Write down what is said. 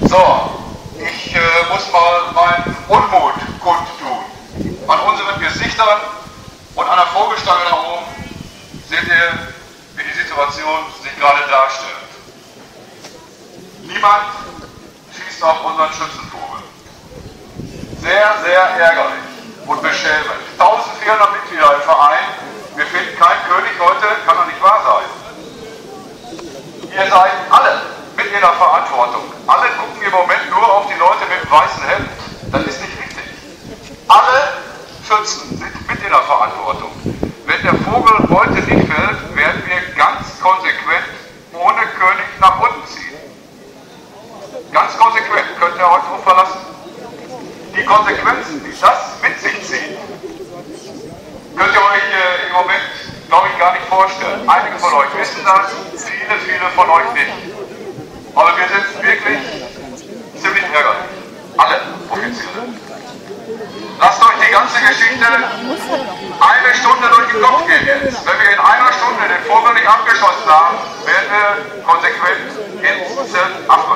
So, ich muss mal meinen Unmut kundtun. An unseren Gesichtern und an der Vogelstange da oben seht ihr, wie die Situation sich gerade darstellt. Niemand schießt auf unseren Schützenvogel. Sehr, sehr ärgerlich und beschämend. 1400 Mitglieder im Verein. Wir finden keinen König heute, kann doch nicht wahr sein. Ihr seid alle mit in der Verantwortung. Alle gucken im Moment nur auf die Leute mit dem weißen Hemd. Das ist nicht richtig. Alle Schützen sind mit in der Verantwortung. Wenn der Vogel heute nicht fällt, werden wir ganz konsequent ohne König nach unten ziehen. Ganz konsequent, könnt ihr euch drauf verlassen. Die Konsequenzen, die das mit sich zieht, könnt ihr euch im Moment, glaube ich, gar nicht vorstellen. Einige von euch wissen das, viele von euch nicht. Aber wir sind wirklich ziemlich ärgerlich. Alle Offiziere. Lasst euch die ganze Geschichte eine Stunde durch den Kopf gehen jetzt. Wenn wir in einer Stunde den Vogel nicht abgeschossen haben, werden wir konsequent ins Zelt abgeschossen.